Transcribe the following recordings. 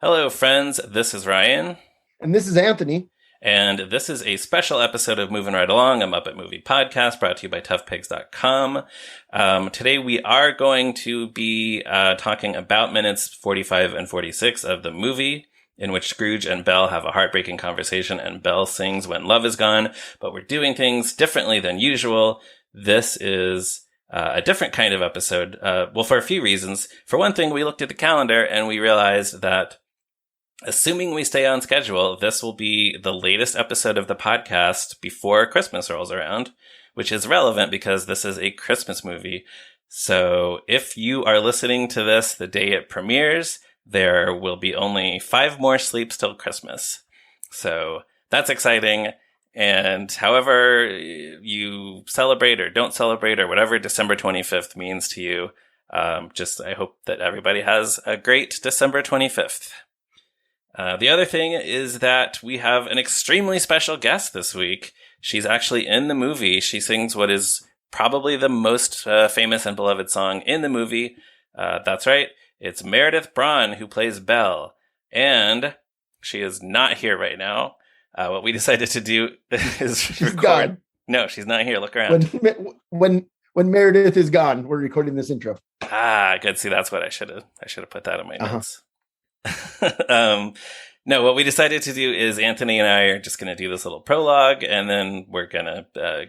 Hello, friends. This is Ryan. And this is Anthony. And this is a special episode of Moving Right Along, a Muppet movie podcast brought to you by toughpigs.com. Today we are going to be talking about minutes 45 and 46 of the movie, in which Scrooge and Belle have a heartbreaking conversation and Belle sings When Love Is Gone, but we're doing things differently than usual. This is a different kind of episode, well, for a few reasons. For one thing, we looked at the calendar and we realized that assuming we stay on schedule, this will be the latest episode of the podcast before Christmas rolls around, which is relevant because this is a Christmas movie. So if you are listening to this the day it premieres, there will be only 5 more sleeps till Christmas. So that's exciting. And however you celebrate or don't celebrate or whatever December 25th means to you, I hope that everybody has a great December 25th. The other thing is that we have an extremely special guest this week. She's actually in the movie. She sings what is probably the most famous and beloved song in the movie. That's right. It's Meredith Braun who plays Belle. And she is not here right now. What we decided to do is She's record. gone. No, she's not here. Look around. When Meredith is gone, we're recording this intro. Good. See, that's what I should have put that in my notes. No, what we decided to do is Anthony and I are just going to do this little prologue, and then we're going to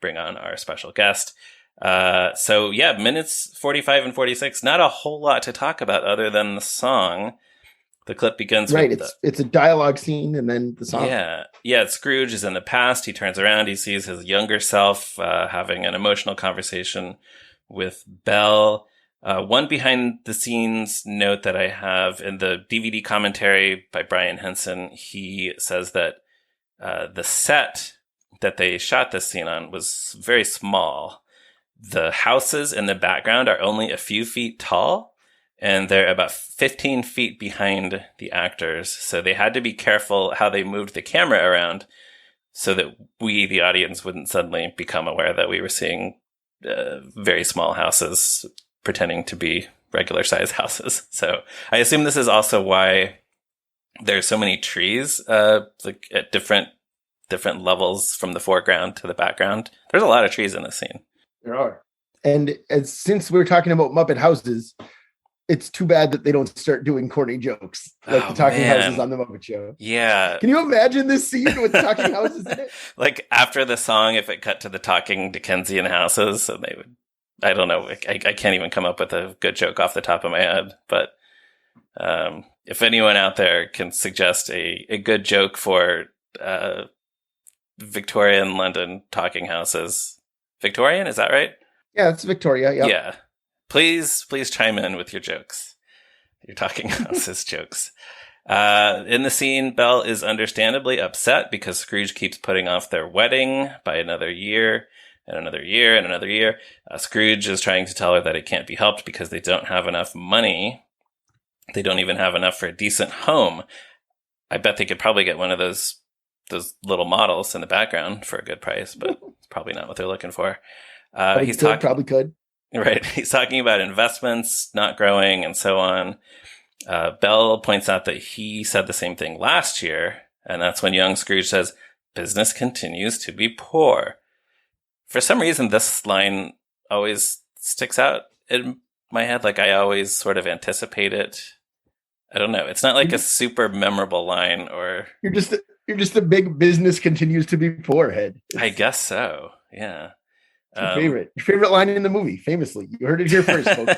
bring on our special guest. So yeah, minutes 45 and 46, not a whole lot to talk about other than the song. The clip begins with it's a dialogue scene and then the song. Yeah. Scrooge is in the past. He turns around. He sees his younger self having an emotional conversation with Belle. One behind the scenes note that I have in the DVD commentary by Brian Henson, he says that the set that they shot this scene on was very small. The houses in the background are only a few feet tall, and they're about 15 feet behind the actors. So they had to be careful how they moved the camera around so that we, the audience, wouldn't suddenly become aware that we were seeing very small houses pretending to be regular size houses. So I assume this is also why there's so many trees, like at different levels from the foreground to the background. There's a lot of trees in this scene. There are. And since we're talking about Muppet houses, it's too bad that they don't start doing corny jokes like the Talking Houses on the Muppet Show. Yeah. Can you imagine this scene with Talking Houses in it? Like after the song, if it cut to the talking Dickensian houses, and they would, I don't know. I can't even come up with a good joke off the top of my head. But if anyone out there can suggest a good joke for Victorian London talking houses. Victorian, is that right? Yeah, it's Victoria. Yep. Yeah. Please chime in with your jokes. Your talking houses jokes. In the scene, Belle is understandably upset because Scrooge keeps putting off their wedding by another year. And another year, and another year. Scrooge is trying to tell her that it can't be helped because they don't have enough money. They don't even have enough for a decent home. I bet they could probably get one of those little models in the background for a good price, but it's probably not what they're looking for. Probably could. Right. He's talking about investments not growing and so on. Belle points out that he said the same thing last year, and that's when young Scrooge says, "Business continues to be poor." For some reason, this line always sticks out in my head. Like I always sort of anticipate it. I don't know. It's not like a super memorable line, or you're just a big "business continues to be poor" head. I guess so. Yeah. Your favorite line in the movie, famously. You heard it here first, folks.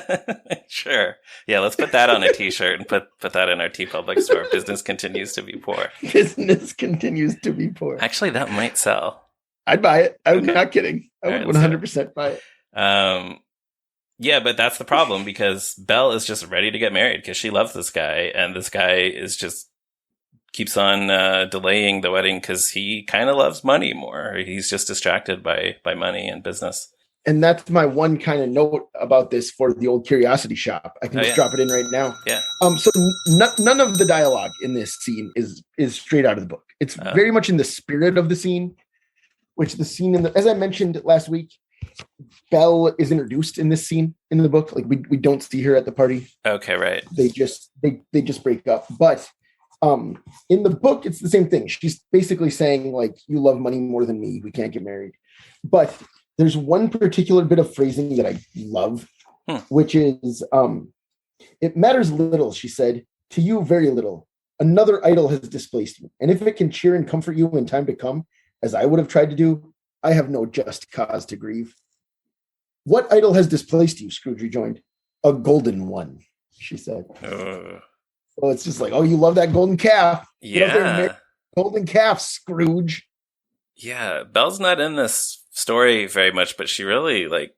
Sure. Yeah, let's put that on a t-shirt and put that in our TeePublic store. Business continues to be poor. Business continues to be poor. Actually, that might sell. I'd buy it. I'm not kidding. I would 100% buy it. Yeah, but that's the problem because Belle is just ready to get married because she loves this guy, and this guy is just keeps on delaying the wedding because he kind of loves money more. He's just distracted by money and business. And that's my one kind of note about this for the old curiosity shop. I can drop it in right now. Yeah. So none of the dialogue in this scene is straight out of the book. It's very much in the spirit of the scene, which the scene as I mentioned last week, Belle is introduced in this scene in the book. Like we don't see her at the party. Okay, right. They just break up. But in the book, it's the same thing. She's basically saying, like, you love money more than me. We can't get married. But there's one particular bit of phrasing that I love, which is, it matters little, she said, to you very little. Another idol has displaced you. And if it can cheer and comfort you in time to come, as I would have tried to do, I have no just cause to grieve. What idol has displaced you? Scrooge rejoined. A golden one, she said. Well, it's just like, oh, you love that golden calf. Yeah. Golden calf, Scrooge. Yeah. Belle's not in this story very much, but she really, like,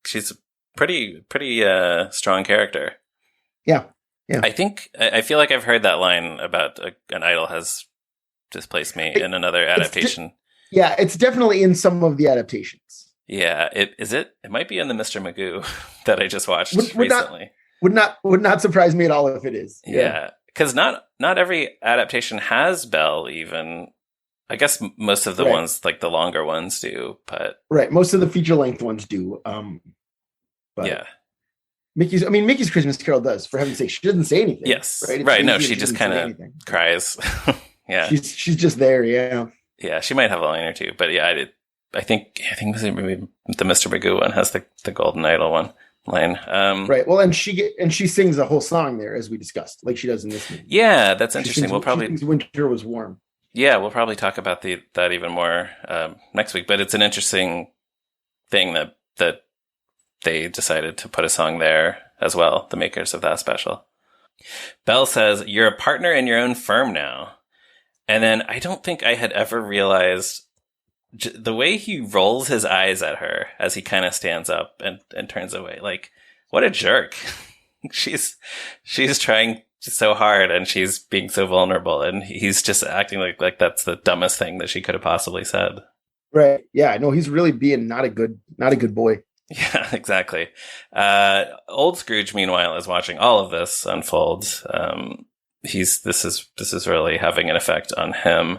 she's a pretty strong character. Yeah. Yeah. I feel like I've heard that line about an idol has displaced me in another adaptation. It's definitely in some of the adaptations. Yeah. It might be in the Mr. Magoo that I just watched recently. Would not surprise me at all if it is. Yeah. Because not every adaptation has Belle even. I guess most of the ones, like the longer ones, do, but most of the feature length ones do. But yeah, Mickey's Christmas Carol does. For heaven's sake, she doesn't say anything. Yes, right. No, she just kind of cries. Yeah, she's just there. Yeah, yeah. She might have a line or two, but yeah, I think maybe the Mr. Magoo one has the Golden Idol one line. Right. Well, and she sings a whole song there, as we discussed, like she does in this movie. Yeah, that's interesting. We'll probably Winter Was Warm. Yeah, we'll probably talk about that even more next week. But it's an interesting thing that they decided to put a song there as well, the makers of that special. Belle says, "You're a partner in your own firm now." And then I don't think I had ever realized the way he rolls his eyes at her as he kind of stands up and turns away. Like, what a jerk. She's trying so hard and she's being so vulnerable and he's just acting like that's the dumbest thing that she could have possibly said. Right. Yeah, no, he's really being not a good boy. Yeah, exactly. Old Scrooge, meanwhile, is watching all of this unfold. This is really having an effect on him.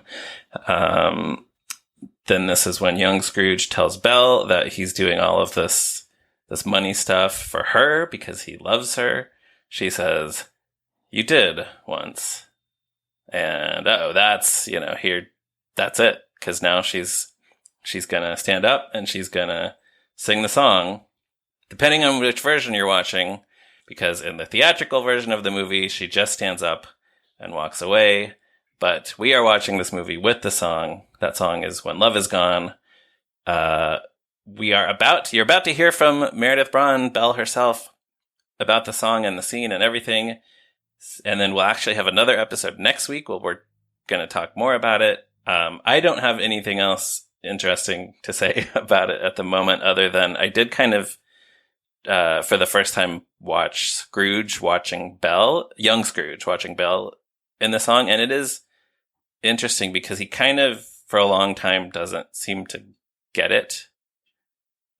Then this is when young Scrooge tells Belle that he's doing all of this money stuff for her because he loves her. She says, "You did once." And that's, that's it. Because now she's gonna stand up and she's gonna sing the song, depending on which version you're watching, because in the theatrical version of the movie, she just stands up and walks away. But we are watching this movie with the song. That song is When Love Is Gone. You're about to hear from Meredith Braun, Belle herself, about the song and the scene and everything. And then we'll actually have another episode next week where we're going to talk more about it. I don't have anything else interesting to say about it at the moment, other than I did kind of, for the first time, watch Scrooge watching Belle, young Scrooge watching Belle in the song. And it is interesting because he kind of, for a long time, doesn't seem to get it.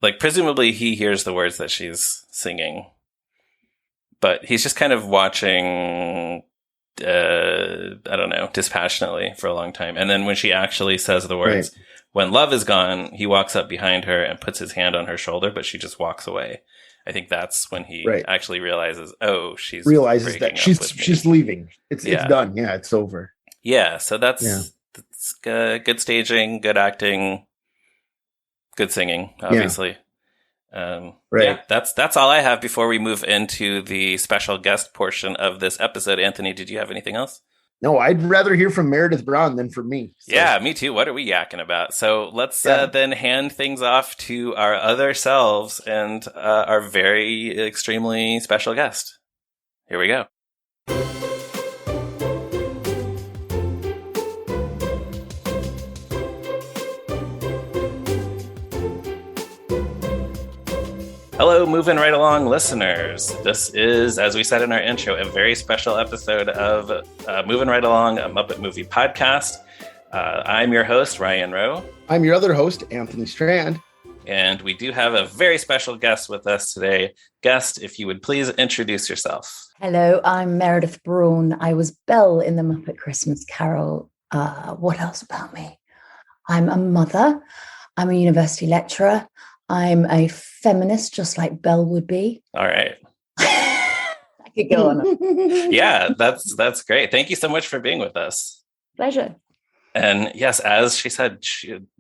Like, presumably he hears the words that she's singing, but he's just kind of watching, I don't know, dispassionately for a long time. And then when she actually says the words, right, "When love is gone," he walks up behind her and puts his hand on her shoulder, but she just walks away. I think that's when he actually realizes, she's she's leaving. It's done. Yeah, it's over. Yeah, so that's good staging, good acting, good singing, obviously. Right. Yeah, that's all I have before we move into the special guest portion of this episode. Anthony, did you have anything else? No, I'd rather hear from Meredith Braun than from me. So. Yeah, me too. What are we yakking about? So let's then hand things off to our other selves and our very extremely special guest. Here we go. Hello, moving right along listeners. This is, as we said in our intro, a very special episode of Moving Right Along, a Muppet movie podcast. I'm your host, Ryan Rowe. I'm your other host, Anthony Strand. And we do have a very special guest with us today. Guest, if you would please introduce yourself. Hello, I'm Meredith Braun. I was Belle in the Muppet Christmas Carol. What else about me? I'm a mother. I'm a university lecturer. I'm a feminist, just like Belle would be. All right. I could go on. Yeah, that's great. Thank you so much for being with us. Pleasure. And yes, as she said,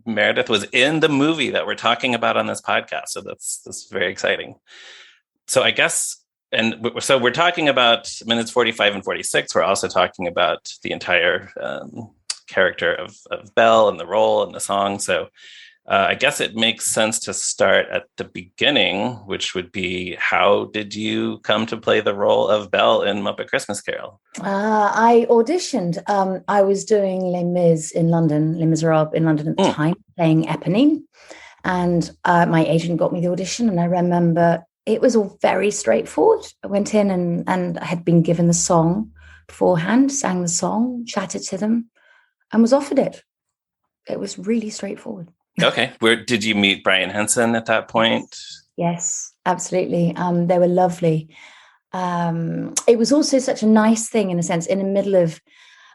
Meredith was in the movie that we're talking about on this podcast. So that's very exciting. So I guess, and so we're talking about minutes 45 and 46. We're also talking about the entire character of Belle and the role and the song. So I guess it makes sense to start at the beginning, which would be, how did you come to play the role of Belle in Muppet Christmas Carol? I auditioned. I was doing Les Miz in London, Les Miserables in London at the time, playing Eponine. And my agent got me the audition. And I remember it was all very straightforward. I went in and I had been given the song beforehand, sang the song, chatted to them, and was offered it. It was really straightforward. Okay. Where did you meet Brian Henson at that point? Yes, absolutely. They were lovely. It was also such a nice thing, in a sense, in the middle of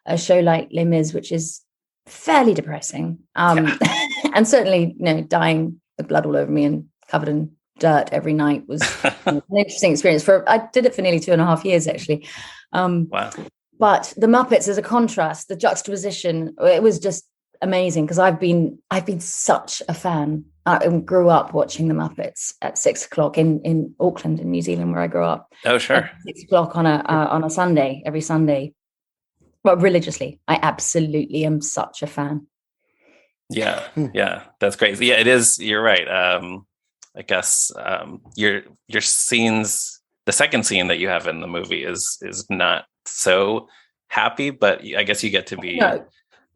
a show like Les Mis, which is fairly depressing. And certainly, dying with blood all over me and covered in dirt every night was an interesting experience. I did it for nearly 2.5 years, actually. Wow. But the Muppets, as a contrast, the juxtaposition, it was just amazing, because I've been such a fan. I grew up watching the Muppets at 6:00 in Auckland, in New Zealand, where I grew up. Oh, sure. At 6:00 on a Sunday, every Sunday. Well, religiously, I absolutely am such a fan. Yeah, that's great. Yeah, it is. You're right. I guess your scenes, the second scene that you have in the movie is not so happy, but I guess you get to be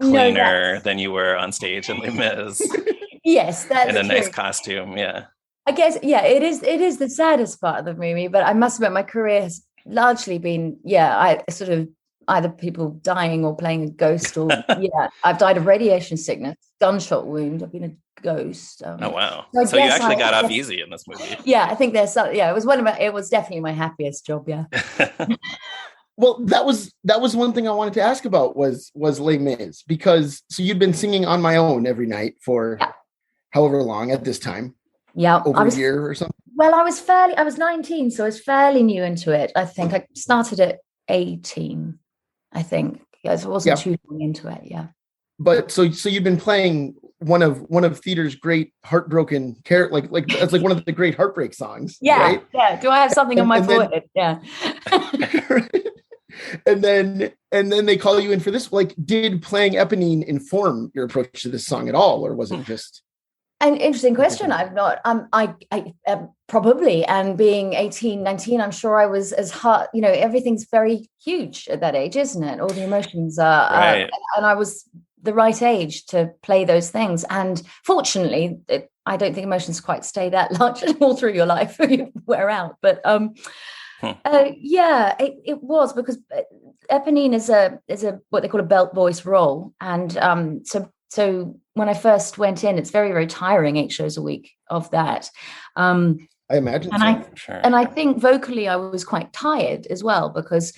cleaner than you were on stage in Les Mis. Yes, that's in a nice costume. Yeah, I guess. Yeah, it is the saddest part of the movie, but I must admit, my career has largely been I sort of either people dying or playing a ghost, or I've died of radiation sickness, gunshot wound. I've been a ghost. Oh wow! So you actually got off easy in this movie. Yeah, I think there's some. Yeah, it was definitely my happiest job. Yeah. Well, that was one thing I wanted to ask about was Les Mis, because so you'd been singing on my own every night for however long at this time. Yeah, over a year or something. Well, I was 19, so I was fairly new into it. I think I started at 18. I think I wasn't too long into it. Yeah. But so you've been playing one of theater's great heartbroken like it's like one of the great heartbreak songs. Yeah. Right? Yeah. Do I have something on my forehead? Yeah. And then they call you in for this. Like, did playing Eponine inform your approach to this song at all, or was it just an interesting question? I've not. I probably, and being 18, 19, I'm sure I was as hard. Everything's very huge at that age, isn't it? All the emotions are, right. And I was the right age to play those things. And fortunately, I don't think emotions quite stay that large all through your life. You wear out, but. It was, because Eponine is a what they call a belt voice role, and so when I first went in, it's very, very tiring, 8 shows a week of that. I imagine, and I think vocally I was quite tired as well, because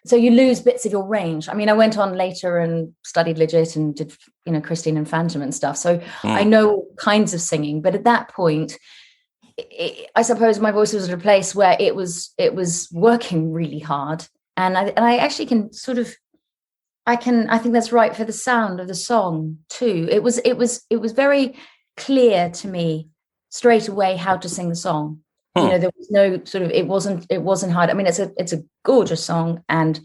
so you lose bits of your range. I mean, I went on later and studied legit and did Christine and Phantom and stuff, so I know all kinds of singing, but at that point. I suppose my voice was at a place where it was working really hard, and I actually can sort of I think that's right for the sound of the song too. It was very clear to me straight away how to sing the song. There was no sort of it wasn't hard. I mean, it's a gorgeous song and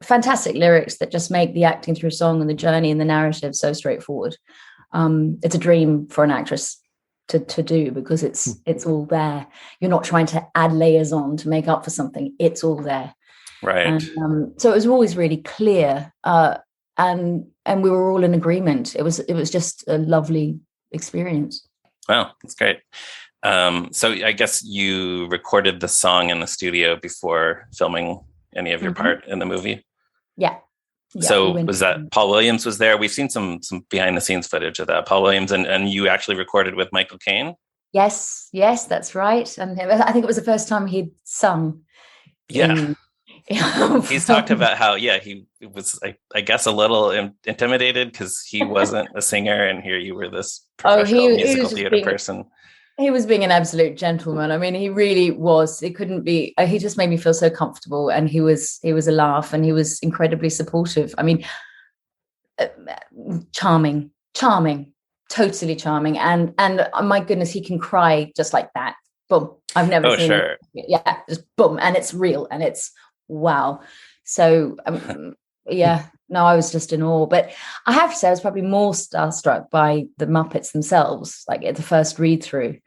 fantastic lyrics that just make the acting through song and the journey and the narrative so straightforward. It's a dream for an actress to do, because it's all there. You're not trying to add layers on to make up for something. It's all there. Right. And, so it was always really clear. And we were all in agreement. It was just a lovely experience. Wow, that's great. So I guess you recorded the song in the studio before filming any of your part in the movie? Yeah. So was that Paul Williams was there? We've seen some behind the scenes footage of that. Paul Williams and you actually recorded with Michael Caine? Yes, that's right. And I think it was the first time he'd sung. Yeah. He's talked about how, he was, I guess, a little intimidated because he wasn't a singer, and here you were this professional musical theater person. He was being an absolute gentleman. I mean, he really was. It couldn't be. He just made me feel so comfortable, and he was a laugh, and he was incredibly supportive. I mean, charming, totally charming, and my goodness, he can cry just like that. Boom! I've never seen sure. Yeah, just boom, and it's real, and it's wow. So yeah, no, I was just in awe. But I have to say, I was probably more starstruck by the Muppets themselves, like at the first read through.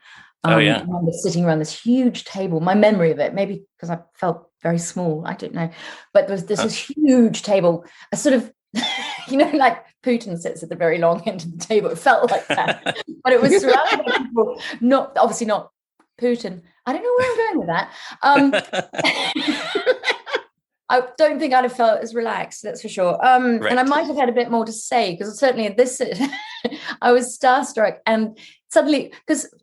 I remember sitting around this huge table. My memory of it, maybe because I felt very small, I don't know, but there was this huge table, a sort of, like Putin sits at the very long end of the table. It felt like that, but it was surrounded by people. Obviously not Putin. I don't know where I'm going with that. I don't think I'd have felt as relaxed, that's for sure. Right. And I might have had a bit more to say, because certainly at this, I was starstruck, and suddenly, because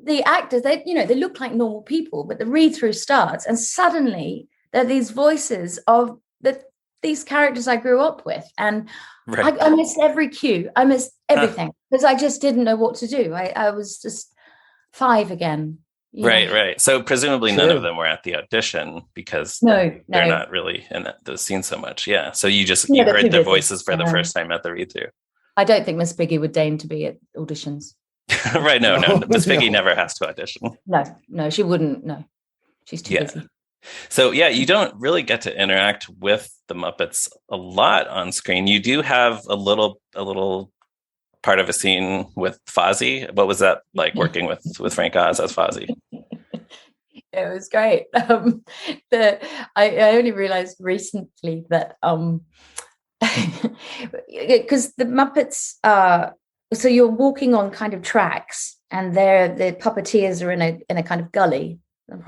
the actors, they look like normal people, but the read-through starts, and suddenly there are these voices of these characters I grew up with, and right. I missed every cue. I missed everything because I just didn't know what to do. I was just 5 again. Right. So presumably none of them were at the audition, because they're not really in those scenes so much. Yeah. So you heard their voices for the first time at the read-through. I don't think Miss Piggy would deign to be at auditions. Right. No. Miss Piggy never has to audition. No, she wouldn't. No, she's too busy. So you don't really get to interact with the Muppets a lot on screen. You do have a little part of a scene with Fozzie. What was that like, working with Frank Oz as Fozzie? It was great. I only realized recently that because the Muppets so you're walking on kind of tracks, and the puppeteers are in a kind of gully.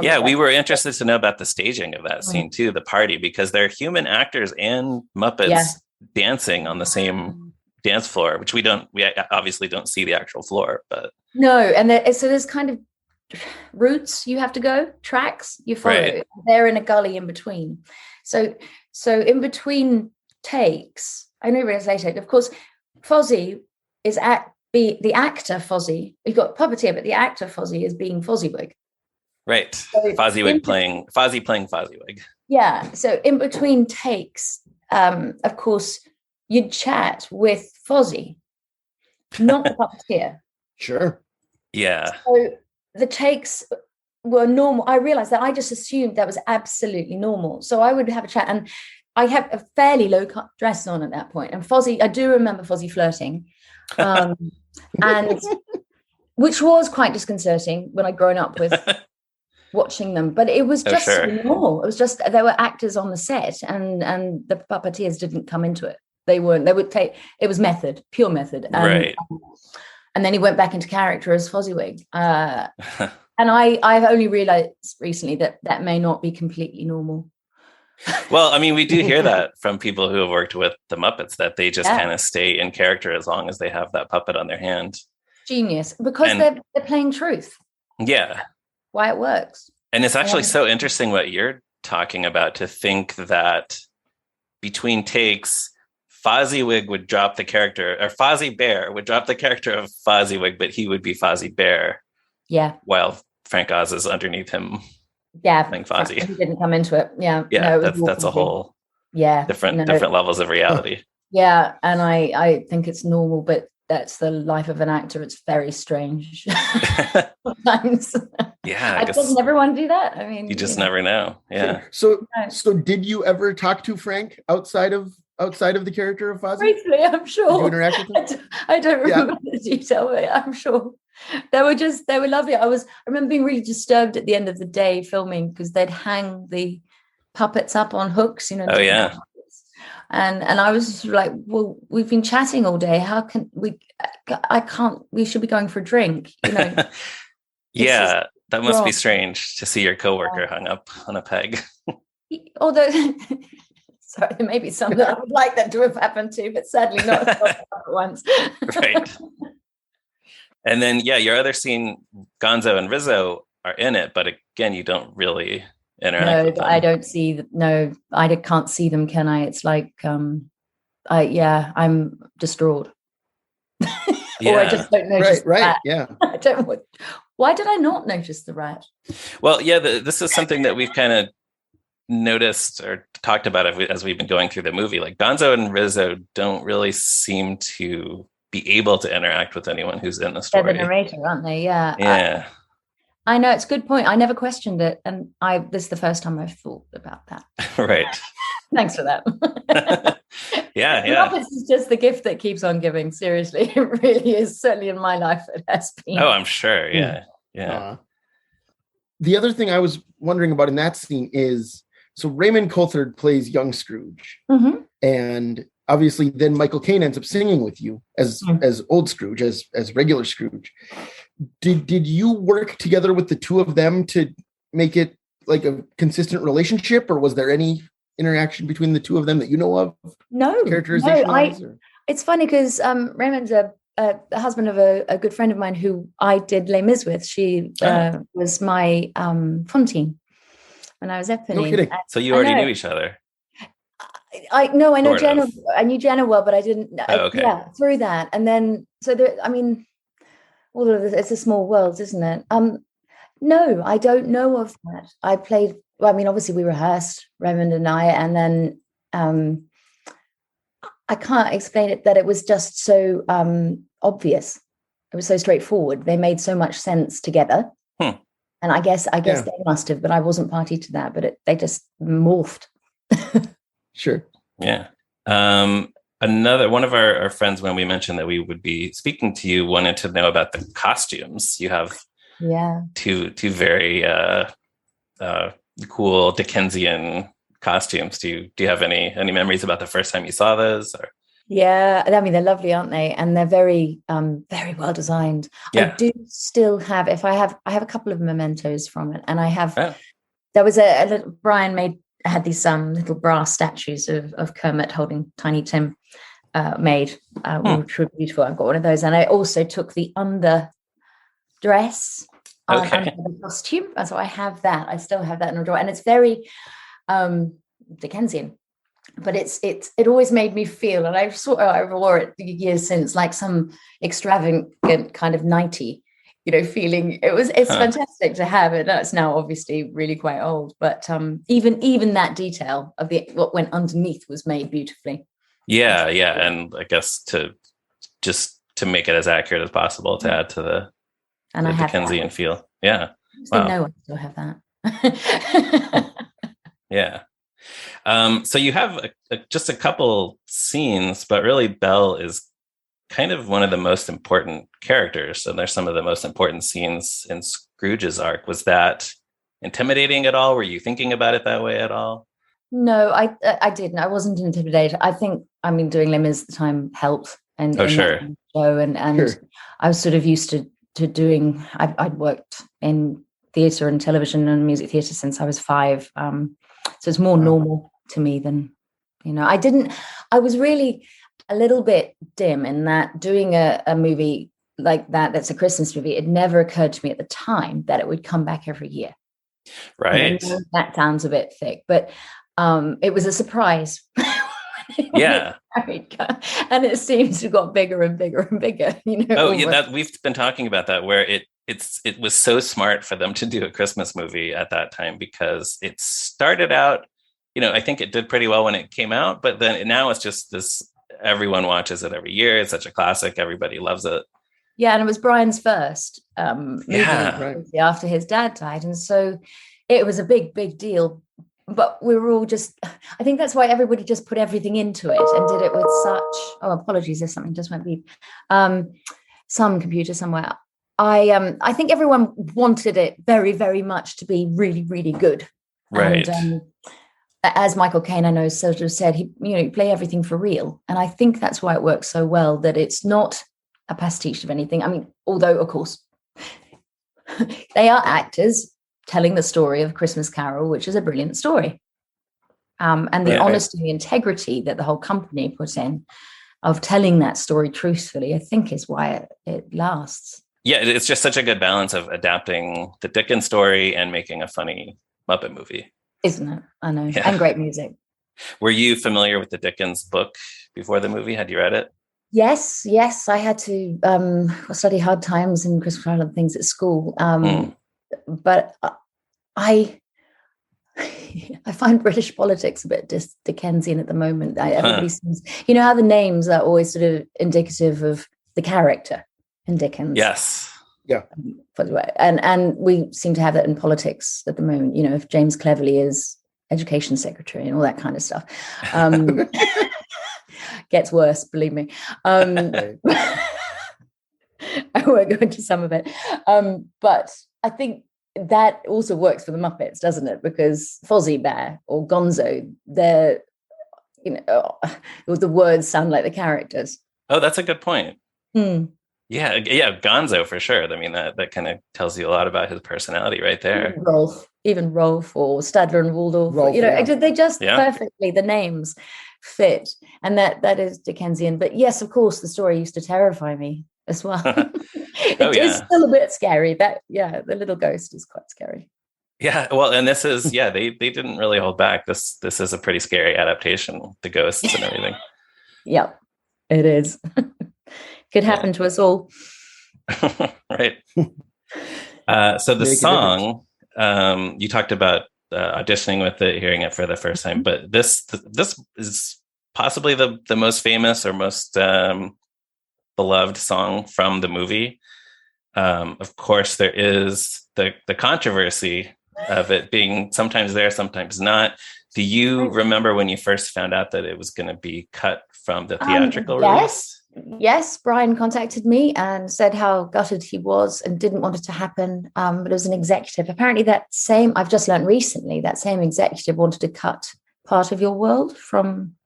Yeah, we were interested to know about the staging of that scene too, the party, because they're human actors and Muppets dancing on the same dance floor, which we obviously don't see the actual floor, but no. And so there's kind of routes you have to go, tracks you follow. Right. They're in a gully in between. So in between takes, I know realize later, of course, Fozzie is the actor Fozzie. You've got puppeteer, but the actor Fozzie is being Fozziewig. Right. So Fozziewig playing Fozziewig. Yeah. So in between takes, of course, you'd chat with Fozzie, not the puppeteer. Sure. Yeah. So the takes were normal. I realized that I just assumed that was absolutely normal. So I would have a chat, and I had a fairly low cut dress on at that point. And Fozzie, I do remember Fozzie flirting, and which was quite disconcerting when I'd grown up with watching them, but it was just normal. It was just, there were actors on the set, and the puppeteers didn't come into it. They would take, it was pure method. Right. And then he went back into character as Fozziewig. And I've only realized recently that may not be completely normal. Well, I mean, we do hear that from people who have worked with the Muppets, that they just kind of stay in character as long as they have that puppet on their hand. Genius, because they're playing truth. Yeah. Why it works. And it's actually so interesting what you're talking about, to think that between takes, Fozziewig would drop the character, or Fozzie Bear would drop the character of Fozziewig, but he would be Fozzie Bear. Yeah. While Frank Oz is underneath him. Yeah. Playing Fozzie. He didn't come into it. Yeah. Yeah. No, that's a whole different levels of reality. Yeah. And I think it's normal, but that's the life of an actor. It's very strange. Sometimes. Yeah. Doesn't everyone do that? I mean, you just never know. Yeah. So did you ever talk to Frank outside of the character of Fozzie? Briefly, I'm sure. Did you interact with him? I don't remember the detail, but I'm sure. They were lovely. I remember being really disturbed at the end of the day filming, because they'd hang the puppets up on hooks, Oh yeah. And I was like, well, we've been chatting all day. How can we? We should be going for a drink, Yeah, that must be strange to see your coworker hung up on a peg. Although, sorry, there may be some that I would like that to have happened to, but sadly not at once. Right. And then, your other scene, Gonzo and Rizzo are in it, but again, you don't really interact with them. I don't see. I can't see them. Can I? It's like, I'm distraught. Or I just don't know. Right. Yeah. I don't know Why did I not notice the rat? Well, yeah, this is something that we've kind of noticed or talked about as we've been going through the movie. Like Gonzo and Rizzo don't really seem to be able to interact with anyone who's in the story. They're the narrator, aren't they? Yeah. Yeah. I know, it's a good point. I never questioned it, and this is the first time I've thought about that. Right. Thanks for that. Yeah. Muppets is just the gift that keeps on giving. Seriously, it really is. Certainly in my life, it has been. Oh, I'm sure. Yeah. The other thing I was wondering about in that scene is, so Raymond Coulthard plays young Scrooge, and obviously then Michael Caine ends up singing with you as old Scrooge, as regular Scrooge. Did you work together with the two of them to make it like a consistent relationship, or was there any interaction between the two of them that you know of? No, characterization. It's funny because Raymond's a husband of a good friend of mine who I did Les Miz with. She was my Fontaine when I was Eponine. No kidding. So you already knew each other. I know Jenna. I knew Jenna well, but I didn't. Okay. Through that, and then all of this. It's a small world, isn't it? No, I don't know of that. I played. Well, I mean, obviously we rehearsed, Raymond and I, and then I can't explain it. That it was just so obvious. It was so straightforward. They made so much sense together. And I guess they must have, but I wasn't party to that. But they just morphed. Sure. Yeah. Another one of our friends, when we mentioned that we would be speaking to you, wanted to know about the costumes. You have two very cool Dickensian costumes. Do you have any memories about the first time you saw those? Or? Yeah, I mean, they're lovely, aren't they? And they're very very well designed. Yeah. I do still have, I have a couple of mementos from it, and I have there was a little, Brian had these little brass statues of Kermit holding Tiny Tim made, which were beautiful. I've got one of those, and I also took the under dress under the costume, and so I have that. I still have that in a drawer, and it's very Dickensian, but it always made me feel, and I wore it years since, like some extravagant kind of nighty, feeling. It's fantastic to have it. That's now obviously really quite old, but even that detail of what went underneath was made beautifully. Yeah, and I guess to make it as accurate as possible to add to the Dickensian feel. Yeah, wow. No, I still have that. Yeah. So you have just a couple scenes, but really Belle is kind of one of the most important characters, and there's some of the most important scenes in Scrooge's arc. Was that intimidating at all? Were you thinking about it that way at all? No, I didn't. I wasn't intimidated. I think, doing Les Mis at the time helped, and sure. Show, and sure. I was sort of used to doing. I'd worked in theatre and television and music theatre since I was 5. So it's more normal to me than, I was really a little bit dim in that doing a movie like that's a Christmas movie. It never occurred to me at the time that it would come back every year. Right. That sounds a bit thick, but it was a surprise. Yeah. And it seems to have got bigger and bigger and bigger. We've been talking about that, where it was so smart for them to do a Christmas movie at that time, because it started out, I think it did pretty well when it came out, but then now it's just this, everyone watches it every year. It's such a classic. Everybody loves it. Yeah. And it was Brian's first movie after his dad died. And so it was a big, big deal, but we were all I think that's why everybody just put everything into it and did it with such, apologies if something just went beep, some computer somewhere. I think everyone wanted it very, very much to be really, really good. Right. And as Michael Caine, I know, sort of said, you play everything for real. And I think that's why it works so well, that it's not a pastiche of anything. Although, of course, they are actors telling the story of Christmas Carol, which is a brilliant story. And the honesty and the integrity that the whole company put in of telling that story truthfully, I think is why it lasts. Yeah, it's just such a good balance of adapting the Dickens story and making a funny Muppet movie. Isn't it? I know. Yeah. And great music. Were you familiar with the Dickens book before the movie? Had you read it? Yes, I had to study Hard Times and Christmas Carol and things at school. But I find British politics a bit Dickensian at the moment. Everybody seems, how the names are always sort of indicative of the character in Dickens. Yes. Yeah. And we seem to have that in politics at the moment. If James Cleverly is education secretary and all that kind of stuff. Gets worse, believe me. I won't go into some of it. But I think that also works for the Muppets, doesn't it? Because Fozzie Bear or Gonzo, they're, the words sound like the characters. Oh, that's a good point. Yeah, Gonzo for sure. I mean, that kind of tells you a lot about his personality right there. Even Rolf or Stadler and Waldorf. They just perfectly, the names fit. And that is Dickensian. But yes, of course, the story used to terrify me as well. It's still a bit scary. The little ghost is quite scary. Yeah, well, and this is, they didn't really hold back. This is a pretty scary adaptation, the ghosts and everything. Yep, it is. Could happen to us all. Right. So the song, you talked about auditioning with it, hearing it for the first time, but this is possibly the most famous or most beloved song from the movie. Of course, there is the controversy of it being sometimes there, sometimes not. Do you remember when you first found out that it was going to be cut from the theatrical release? Yes, Brian contacted me and said how gutted he was and didn't want it to happen. But it was an executive. Apparently I've just learned recently, that same executive wanted to cut Part of Your World from...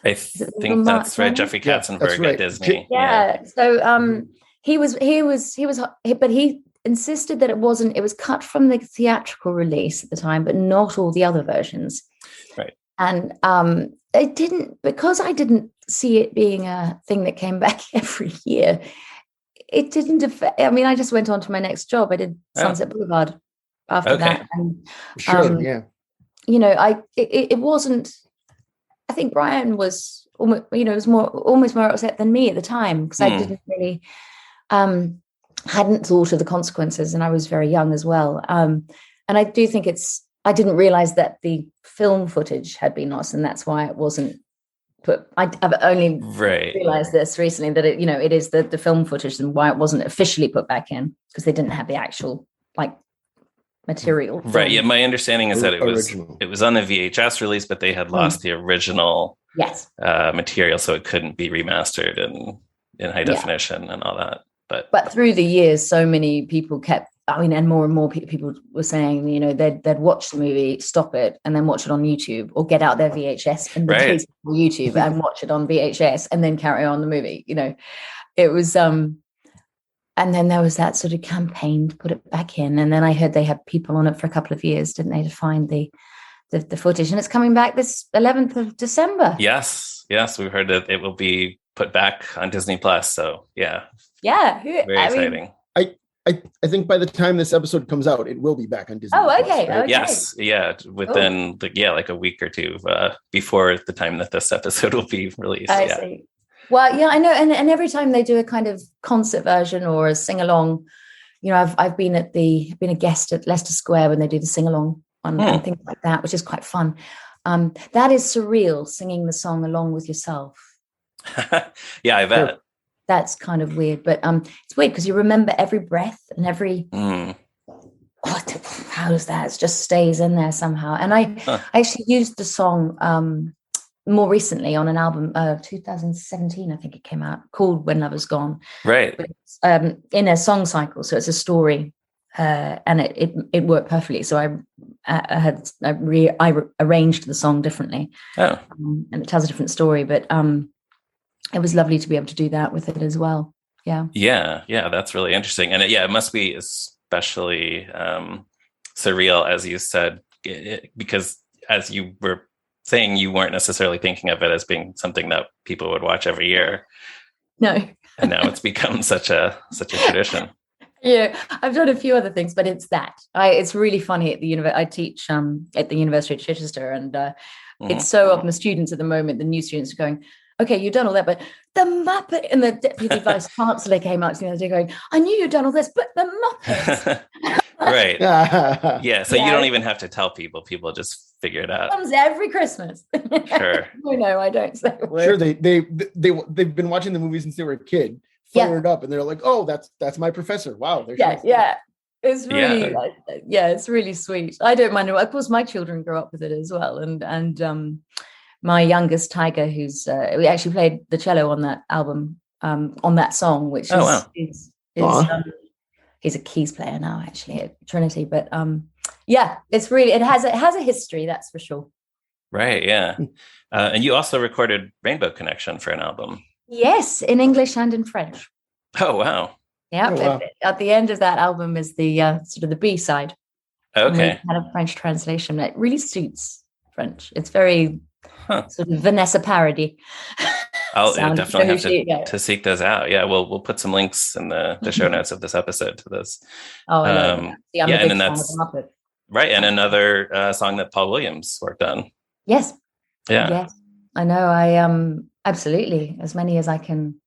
I think that's right, Jeffrey Katzenberg at Disney. Yeah. So he insisted that it was cut from the theatrical release at the time, but not all the other versions. Right. And it didn't, because I didn't see it being a thing that came back every year, it didn't affect. I mean, I just went on to my next job. I did Sunset Boulevard after that. And, it wasn't, I think Brian was, was almost more upset than me at the time, because I didn't really, hadn't thought of the consequences, and I was very young as well. And I do think I didn't realize that the film footage had been lost, and that's why it wasn't put. I've only realized this recently, that it is the film footage and why it wasn't officially put back in, because they didn't have the actual material. Right. Yeah. My understanding is that it was on the VHS release, but they had lost the original material, so it couldn't be remastered in high definition and all that. But through the years, so many people kept. And more people were saying, they'd watch the movie, stop it, and then watch it on YouTube, or get out their VHS and YouTube and watch it on VHS, and then carry on the movie. It was. And then there was that sort of campaign to put it back in, and then I heard they had people on it for a couple of years, didn't they, to find the footage, and it's coming back this 11th of December. Yes, we've heard that it will be put back on Disney Plus. So very exciting. I think by the time this episode comes out, it will be back on Disney. Oh, okay. Plus, right? Yes, within like a week or two before the time that this episode will be released. I see. Well, I know, and every time they do a kind of concert version or a sing along, I've been a guest at Leicester Square when they do the sing along and things like that, which is quite fun. That is surreal, singing the song along with yourself. Yeah, I bet. So that's kind of weird, but it's weird because you remember every breath and every. How does that? It just stays in there somehow. And I actually used the song more recently on an album, 2017, I think it came out, called When Love Is Gone. Right. In a song cycle, so it's a story, and it worked perfectly. So I arranged the song differently, and it tells a different story. But it was lovely to be able to do that with it as well. Yeah, that's really interesting, and it must be especially surreal, as you said, because as you were saying, you weren't necessarily thinking of it as being something that people would watch every year. No. And now it's become such a tradition. Yeah, I've done a few other things, but it's that. It's really funny at the I teach at the University of Chichester, and it's so often the students at the moment, the new students are going, okay, you've done all that, but the Muppet, and the deputy vice chancellor came up to me the other day going, I knew you'd done all this, but the Muppets. Right. Yeah. So you don't even have to tell people. People just figure it out. Comes every Christmas. Sure. No, I don't say a word. Sure, they've been watching the movie since they were a kid, fired up, and they're like, oh, that's my professor. Wow. Yeah. It's really, it's really sweet. I don't mind. Of course, my children grow up with it as well. And my youngest Tiger, who's we actually played the cello on that album, on that song, which is he's a keys player now, actually, at Trinity. But it's really, it has a history, that's for sure. Right. Yeah. And you also recorded Rainbow Connection for an album. Yes, in English and in French. Oh, wow. Yeah. Oh, wow. At the end of that album is the sort of the B side. Okay. Kind of French translation that really suits French. It's very sort of Vanessa parody. I'll definitely have to seek those out. Yeah, we'll put some links in the show notes of this episode to this. Oh, I love that. Yeah, I'm a big fan of the Muppet. Right, and another song that Paul Williams worked on. Yes. Yeah. Yes, I know. I absolutely, as many as I can.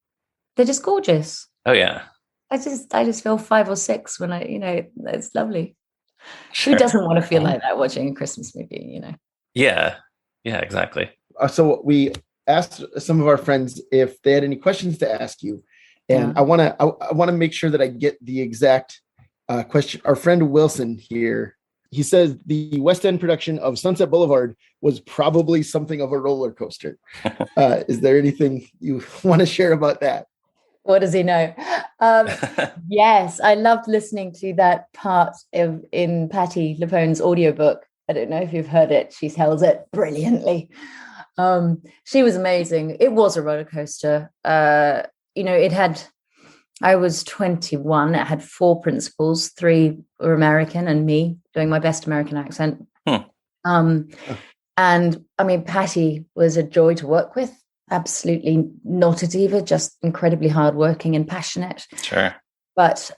They're just gorgeous. Oh yeah. I just feel 5 or 6 when it's lovely. Sure. Who doesn't want to feel like that watching a Christmas movie? Yeah. Yeah. Exactly. So we asked some of our friends if they had any questions to ask you, and I want to make sure that I get the exact question. Our friend Wilson here, he says the West End production of Sunset Boulevard was probably something of a roller coaster. Is there anything you want to share about that? What does he know? Yes, I loved listening to that part in Patti LuPone's audiobook. I don't know if you've heard it. She tells it brilliantly. She was amazing. It was a roller coaster. I was 21. It had 4 principals. 3 were American and me doing my best American accent. And I mean, Patti was a joy to work with. Absolutely not a diva, just incredibly hardworking and passionate. Sure. But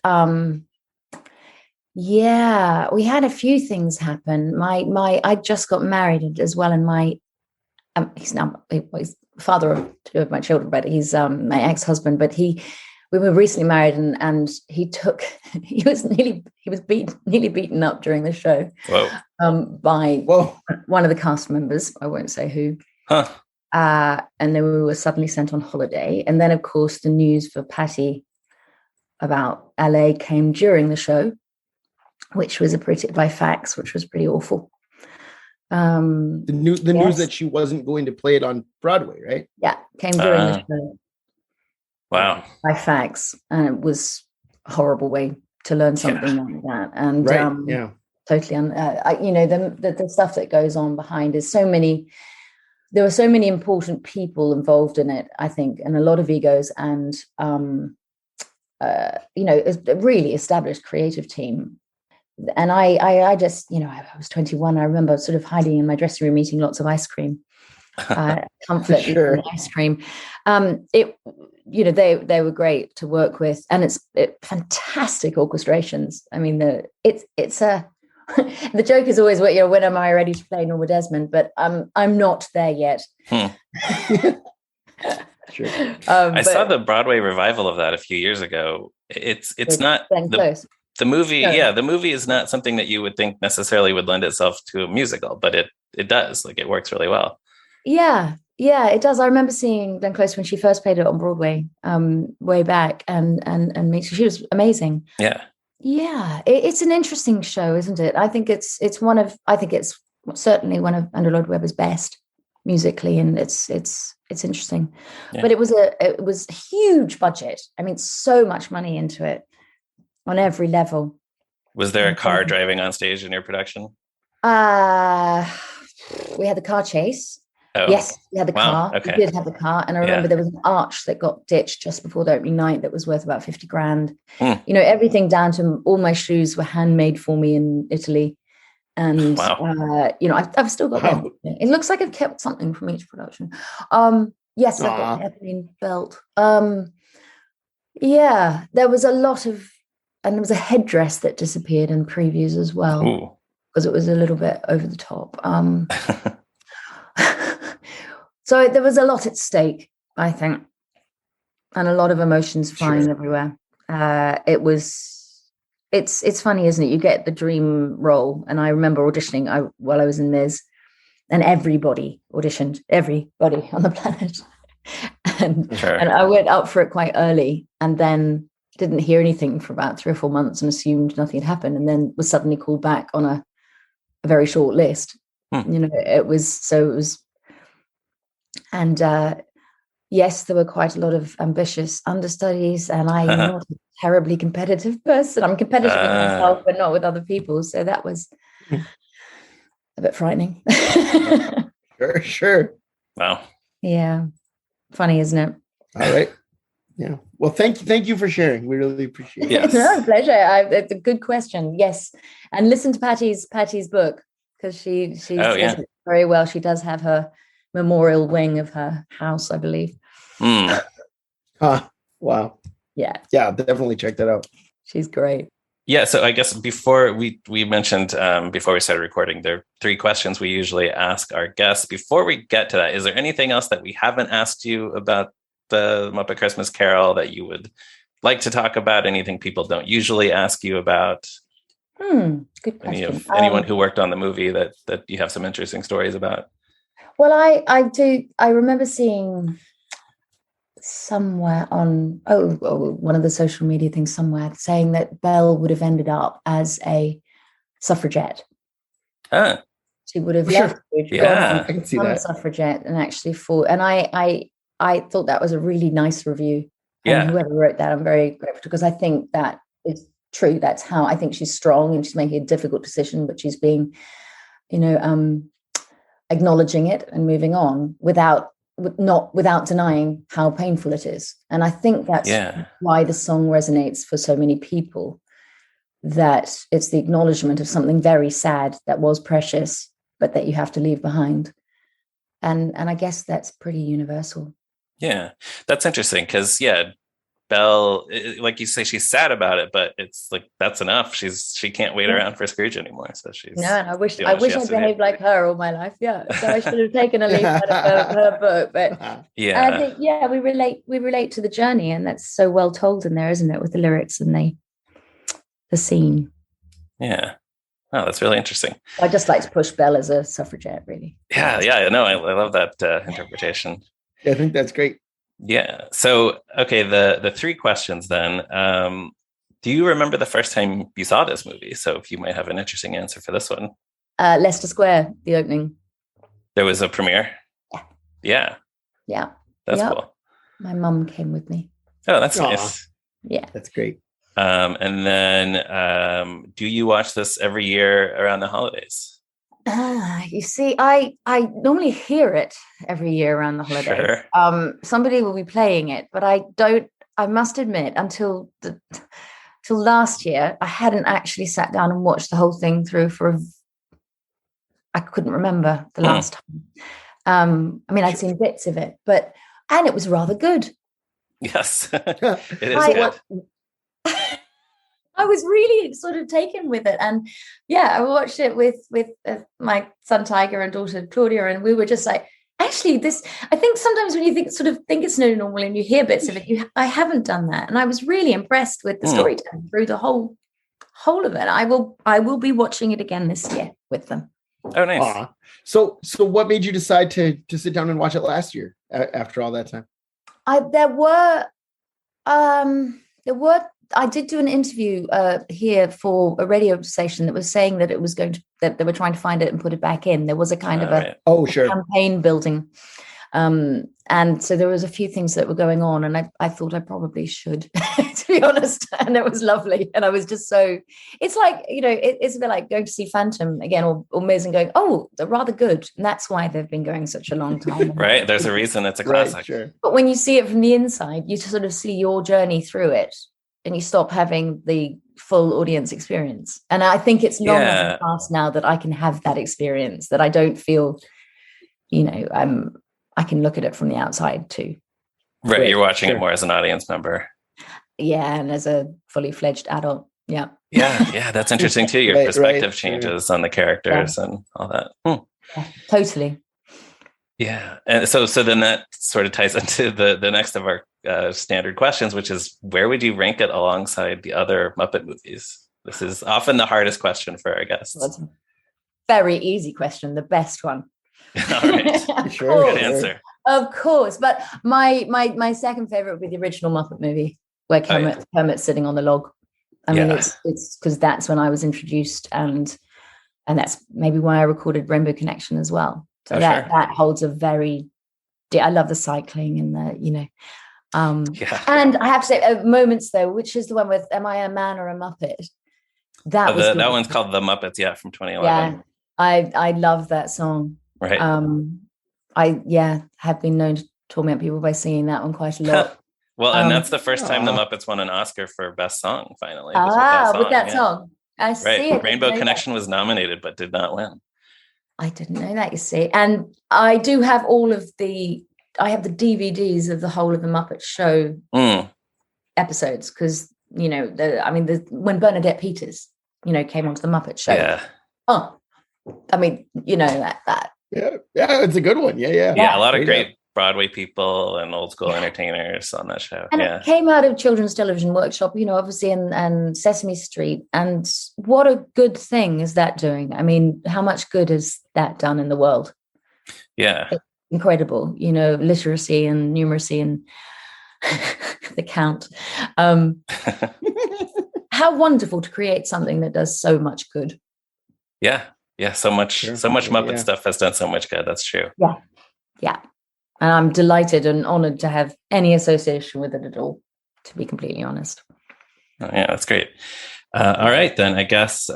we had a few things happen. I just got married as well, and my he's father of 2 of my children, but he's my ex-husband. But we were recently married, and he was nearly beaten up during the show. Whoa. By one of the cast members. I won't say who. Huh. And then we were suddenly sent on holiday. And then, of course, the news for Patti about LA came during the show, which was by fax, which was pretty awful. The news that she wasn't going to play it on Broadway, right? Yeah, came during the show. Wow. By fax. And it was a horrible way to learn something like that. And totally. The stuff that goes on behind is so many. There were so many important people involved in it, I think, and a lot of egos, and a really established creative team. And I just, I was 21. I remember sort of hiding in my dressing room, eating lots of ice cream, comfort eating ice cream. They were great to work with, and it's fantastic orchestrations. I mean, it's a. The joke is always, when am I ready to play Norma Desmond? But I'm not there yet. Sure. I saw the Broadway revival of that a few years ago. It's not the movie. No. Yeah, the movie is not something that you would think necessarily would lend itself to a musical, but it does. Like, it works really well. Yeah, it does. I remember seeing Glenn Close when she first played it on Broadway way back, and she was amazing. Yeah, it's an interesting show, isn't it? I think it's certainly one of Andrew Lloyd Webber's best musically, and it's interesting. Yeah. But it was a huge budget. I mean, so much money into it on every level. Was there a car driving on stage in your production? We had the car chase. Oh. Yes, we had the car. Okay. We did have the car. And I remember there was an arch that got ditched just before the opening night that was worth about 50 grand. Everything down to all my shoes were handmade for me in Italy. And, I've still got them. It looks like I've kept something from each production. Yes, I've got the Eponine belt. There was a lot of, and there was a headdress that disappeared in previews as well, because it was a little bit over the top. So there was a lot at stake. I think, and a lot of emotions flying everywhere. It's funny, isn't it? You get the dream role, and I remember auditioning while I was in Miz, and everybody auditioned, everybody on the planet, and I went up for it quite early, and then didn't hear anything for about 3 or 4 months, and assumed nothing had happened, and then was suddenly called back on a very short list. It was, and yes, there were quite a lot of ambitious understudies, and I'm not a terribly competitive person. I'm competitive with myself, but not with other people. So that was a bit frightening. Sure. Wow. Yeah. Funny, isn't it? All right. Yeah. Well, thank you for sharing. We really appreciate it. Yes. No, pleasure. It's a good question. Yes. And listen to Patty's book, because she says it very well. She does have her memorial wing of her house, I believe. Wow. Yeah, definitely check that out. She's great. Yeah, so I guess before we mentioned before we started recording, there are 3 questions we usually ask our guests. Before we get to that, is there anything else that we haven't asked you about the Muppet Christmas Carol that you would like to talk about? Anything people don't usually ask you about? Good question. Anyone who worked on the movie that you have some interesting stories about? Well, I do. I remember seeing somewhere on one of the social media things somewhere saying that Belle would have ended up as a suffragette. She would have left. I can see that. Suffragette and actually fought. And I thought that was a really nice review. Yeah. And whoever wrote that, I'm very grateful, because I think that is true. That's how I think she's strong, and she's making a difficult decision, but she's being, acknowledging it and moving on without denying how painful it is. And I think that's why the song resonates for so many people, that it's the acknowledgement of something very sad that was precious, but that you have to leave behind. And I guess that's pretty universal. Yeah, that's interesting, because Belle, like you say, she's sad about it, but it's like, that's enough. She can't wait around for Scrooge anymore. So she's and I wish I behaved like her all my life. Yeah, so I should have taken a leaf out of her book. But and I think we relate to the journey, and that's so well told in there, isn't it, with the lyrics and the scene. Yeah. Oh, that's really interesting. I just like to push Belle as a suffragette, really. Yeah. No, I love that interpretation. Yeah, I think that's great. Yeah. So, okay, the 3 questions then. Do you remember the first time you saw this movie? So if you might have an interesting answer for this one. Leicester Square, the opening. There was a premiere? Yeah. Yeah. That's cool. My mum came with me. Oh, that's nice. Yeah. That's great. And then do you watch this every year around the holidays? You see, I normally hear it every year around the holidays. Sure. Somebody will be playing it, but I must admit, until last year, I hadn't actually sat down and watched the whole thing through I couldn't remember the last time. I'd seen bits of it, and it was rather good. Yes, it is good. I was really sort of taken with it, and I watched it with my son Tiger and daughter Claudia, and we were just like, actually, this. I think sometimes when you think it's no normal and you hear bits of it, I haven't done that, and I was really impressed with the storytelling through the whole of it. I will be watching it again this year with them. Oh, nice. So what made you decide to sit down and watch it last year after all that time? I did do an interview here for a radio station that was saying that that they were trying to find it and put it back in. There was a kind of a campaign building. And so there was a few things that were going on, and I thought I probably should, to be honest. And it was lovely. And I was just it's like, it's a bit like going to see Phantom again or Miz and going, oh, they're rather good. And that's why they've been going such a long time. Right. There's a reason it's a classic. Right, sure. But when you see it from the inside, you sort of see your journey through it, and you stop having the full audience experience. And I think it's long enough past now that I can have that experience, that I don't feel, I can look at it from the outside too. Right. You're watching it more as an audience member. Yeah. And as a fully fledged adult. Yeah. Yeah. That's interesting too. Your perspective changes on the characters and all that. Yeah, totally. Yeah. And so then that sort of ties into the next of our standard questions, which is, where would you rank it alongside the other Muppet movies? This is often the hardest question for our guests. Well, it's a very easy question, the best one. All right. Sure. Good answer. Of course. But my second favorite would be the original Muppet movie, where Kermit's sitting on the log. I mean, it's because that's when I was introduced, and that's maybe why I recorded Rainbow Connection as well. So that holds a very I love the cycling and the, and I have to say, Moments though, which is the one with Am I a Man or a Muppet? That one's called The Muppets, from 2011. Yeah, I love that song. Right. I have been known to torment people by singing that one quite a lot. Well, and that's the first time the Muppets won an Oscar for Best Song, finally. With that song. I see it. Rainbow Connection was nominated, but did not win. I didn't know that, you see. And I do have the DVDs of the whole of the Muppet Show episodes, because, when Bernadette Peters, came onto the Muppet Show. Yeah. Oh, I mean, that. Yeah, it's a good one. Yeah. Yeah, a lot of great Broadway people and old school entertainers on that show. And it came out of Children's Television Workshop, obviously, and Sesame Street. And what a good thing is that doing? I mean, how much good has that done in the world? Yeah. It's incredible, literacy and numeracy and the count. How wonderful to create something that does so much good. Yeah. Yeah. So much Muppet stuff has done so much good. That's true. Yeah. Yeah. And I'm delighted and honored to have any association with it at all, to be completely honest. Oh, yeah, that's great. All right, then I guess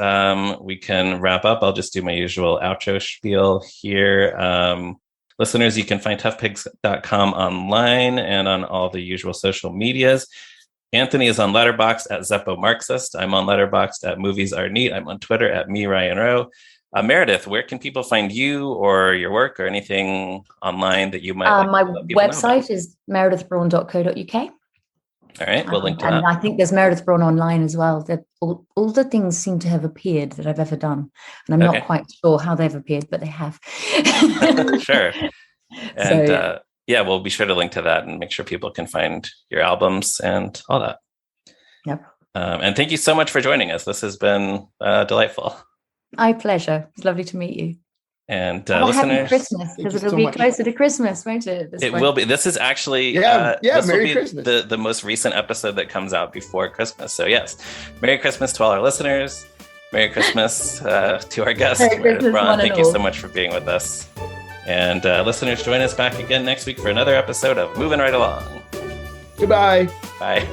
we can wrap up. I'll just do my usual outro spiel here. Listeners, you can find toughpigs.com online and on all the usual social medias. Anthony is on Letterboxd at Zeppo Marxist. I'm on Letterboxd at Movies Are Neat. I'm on Twitter at @MeRyanRowe. Meredith, where can people find you or your work or anything online that you might my website is meredithbraun.co.uk. All right, we'll link to that. And I think there's Meredith Braun online as well. That all the things seem to have appeared that I've ever done. And I'm not quite sure how they've appeared, but they have. Sure. And we'll be sure to link to that and make sure people can find your albums and all that. Yep. And thank you so much for joining us. This has been delightful. My pleasure. It's lovely to meet you. And listeners, happy Christmas, because it'll be closer to Christmas, won't it? It will be. This is actually this will Merry be Christmas. the most recent episode that comes out before Christmas. So yes, Merry Christmas to all our listeners. Merry Christmas to our guest, Meredith Braun. Thank you so much for being with us. And listeners, join us back again next week for another episode of Moving Right Along. Goodbye. Bye.